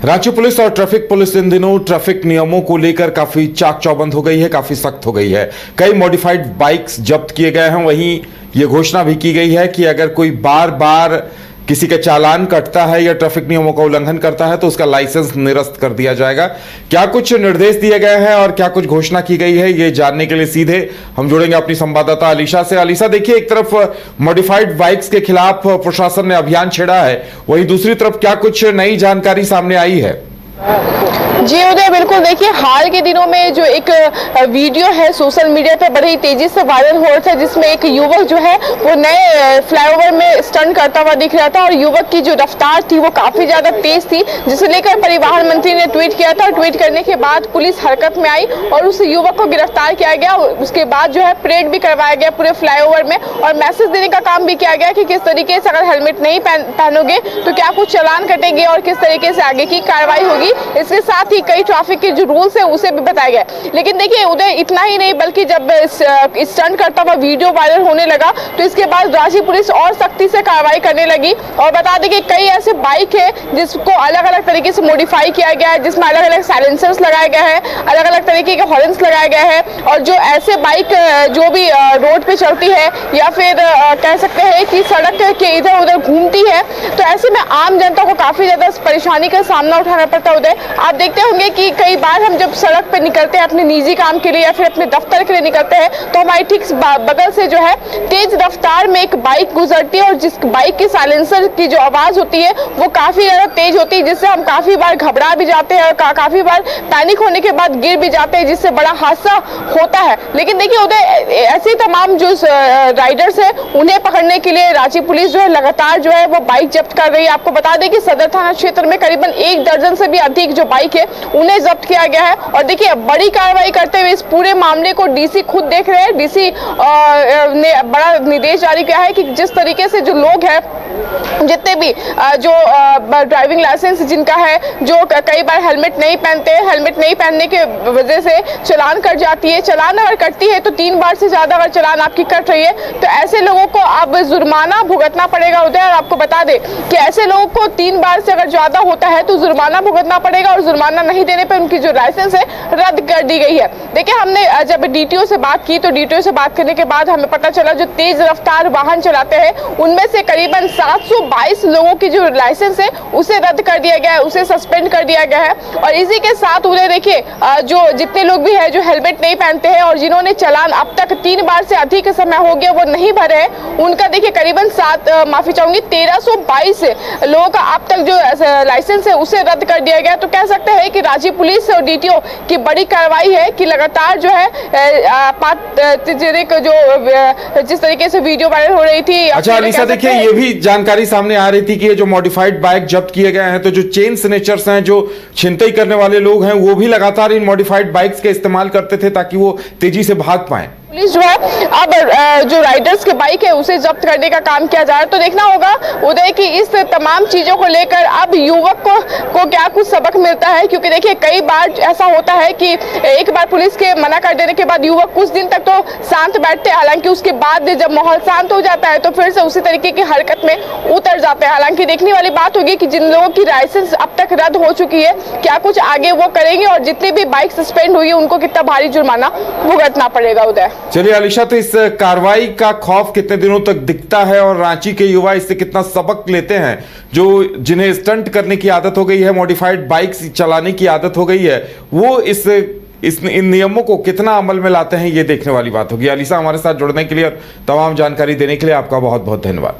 Ranchi police और traffic police इन दिनों traffic नियमों को लेकर काफी चाक चौबंद हो गई है, काफी सख्त हो गई है। कई मॉडिफाइड बाइक्स जब्त किए गए हैं। वहीं ये घोषणा भी की गई है कि अगर कोई बार बार किसी का चालान कटता है या ट्रैफिक नियमों का उल्लंघन करता है तो उसका लाइसेंस निरस्त कर दिया जाएगा। क्या कुछ निर्देश दिए गए हैं और क्या कुछ घोषणा की गई है, ये जानने के लिए सीधे हम जुड़ेंगे अपनी संवाददाता अलीशा से। अलीशा, देखिए, एक तरफ मॉडिफाइड बाइक्स के खिलाफ प्रशासन ने अभियान छेड़ा है, वहीं दूसरी तरफ क्या कुछ नई जानकारी सामने आई है? जी उदय, बिल्कुल। देखिए, हाल के दिनों में जो एक वीडियो है सोशल मीडिया पर बड़ी तेजी से वायरल हो रहा था, जिसमें एक युवक जो है वो नए फ्लाईओवर में स्टंट करता हुआ दिख रहा था और युवक की जो रफ्तार थी वो काफी ज्यादा तेज थी, जिसे लेकर परिवहन मंत्री ने ट्वीट किया था और ट्वीट करने के बाद पुलिस हरकत में आई और उस युवक को गिरफ्तार किया गया। उसके बाद जो है परेड भी करवाया गया पूरे फ्लाईओवर में और मैसेज देने का काम भी किया गया कि किस तरीके से अगर हेलमेट नहीं पहनोगे तो क्या कुछ चालान कटेंगे और किस तरीके से आगे की कार्रवाई होगी। इसके साथ ही कई ट्रैफिक के जो रूल्स है उसे भी बताया गया। लेकिन देखिए उदय, इतना ही नहीं बल्कि जब स्टंट करता हुआ वीडियो वायरल होने लगा तो इसके बाद रांची पुलिस और सख्ती से कार्रवाई करने लगी। और बता दें कि कई ऐसे बाइक है जिसको अलग अलग तरीके से मॉडिफाई किया गया है, जिसमें अलग अलग साइलेंसर्स लगाए गए हैं, अलग अलग तरीके के हॉर्न्स लगाए गए हैं। और जो ऐसे बाइक जो भी रोड पे चलती है या फिर कह सकते हैं कि सड़क के इधर उधर घूमती है, तो ऐसे में आम जनता को काफी ज्यादा परेशानी का सामना उठाना पड़ता है। उदय, आप देखते होंगे कि कई बार हम जब सड़क पे निकलते हैं अपने निजी काम के लिए या फिर अपने दफ्तर के लिए निकलते हैं तो हमारी ठीक बगल से जो है तेज रफ्तार में एक बाइक गुजरती है और जिस बाइक के साइलेंसर की जो आवाज होती है वो काफी ज्यादा तेज होती है, जिससे हम काफी बार घबरा भी जाते हैं और काफी बार पैनिक होने के बाद गिर भी जाते हैं, जिससे बड़ा हादसा होता है। लेकिन देखिए उदय, ऐसे तमाम जो राइडर्स है उन्हें पकड़ने के लिए रांची पुलिस जो है लगातार जो है वो बाइक जब्त कर रही है। आपको बता दें कि सदर थाना क्षेत्र में करीबन 1 दर्जन से भी अधिक जो बाइक है उन्हें जब्त किया गया है। और देखिए, बड़ी कार्रवाई करते हुए इस पूरे मामले को डीसी खुद देख रहे हैं। डीसी ने बड़ा निर्देश जारी किया है कि जिस तरीके से जो लोग हैं, जितने भी जो ड्राइविंग लाइसेंस जिनका है, जो कई बार हेलमेट नहीं पहनते हैं, हेलमेट नहीं पहनने के वजह से चालान कट जाती है। चालान अगर कटती है तो 3 बार से ज्यादा अगर चालान आपकी कट रही है तो ऐसे लोगों को अब जुर्माना भुगतना पड़ेगा। उदय, और आपको बता दें कि ऐसे लोगों को 3 बार से अगर ज्यादा होता है तो जुर्माना भुगतना पड़ेगा और जुर्माना नहीं देने पर उनकी जो लाइसेंस है रद्द कर दी गई है। देखिए, हमने जब डीटीओ से बात की तो डीटीओ से बात करने के बाद हमें पता चला जो तेज रफ्तार वाहन चलाते हैं उनमें से करीबन 722 लोगों की जो लाइसेंस है उसे रद्द कर दिया गया है, उसे सस्पेंड कर दिया गया है। और इसी के साथ उन्हें देखिए जो जितने लोग भी है जो हेलमेट नहीं पहनते हैं और जिन्होंने चालान अब तक 3 बार से अधिक समय हो गया वो नहीं भरे हैं, उनका देखिए करीबन 1322 लोगों का अब तक जो लाइसेंस है उसे रद्द कर दिया गया। तो कह सकते हैं कि रांची पुलिस और डीटीओ की बड़ी कार्रवाई है कि लगातार जो है जो जिस तरीके से वीडियो वायरल हो रही थी। अच्छा अलीशा, देखिए, ये भी जानकारी सामने आ रही थी कि ये जो मॉडिफाइड बाइक जब्त किए गए हैं तो जो चेन स्नेचर्स हैं, जो छिनतई करने वाले लोग हैं, वो भी लगातार इन मॉडिफाइड बाइक्स के इस्तेमाल करते थे ताकि वो तेजी से भाग पाए। पुलिस जो है अब जो राइडर्स के बाइक है उसे जब्त करने का काम किया जा रहा है। तो देखना होगा उदय कि इस तमाम चीजों को लेकर अब युवक को क्या कुछ सबक मिलता है, क्योंकि देखिए कई बार ऐसा होता है कि एक बार पुलिस के मना कर देने के बाद युवक कुछ दिन तक तो शांत बैठते हैं, हालांकि उसके बाद जब माहौल शांत हो जाता है तो फिर से उसी तरीके की हरकत में उतर जाते हैं। हालांकि देखने वाली बात होगी कि जिन लोगों की लाइसेंस अब तक रद्द हो चुकी है क्या कुछ आगे वो करेंगे और जितनी भी बाइक सस्पेंड हुई है उनको कितना भारी जुर्माना भुगतना पड़ेगा। उदय, चलिए अलीशा, तो इस कार्रवाई का खौफ कितने दिनों तक दिखता है और रांची के युवा इससे कितना सबक लेते हैं, जो जिन्हें स्टंट करने की आदत हो गई है, मॉडिफाइड बाइक्स चलाने की आदत हो गई है, वो इन नियमों को कितना अमल में लाते हैं, ये देखने वाली बात होगी। अलीशा, हमारे साथ जुड़ने के लिए और तमाम जानकारी देने के लिए आपका बहुत बहुत धन्यवाद।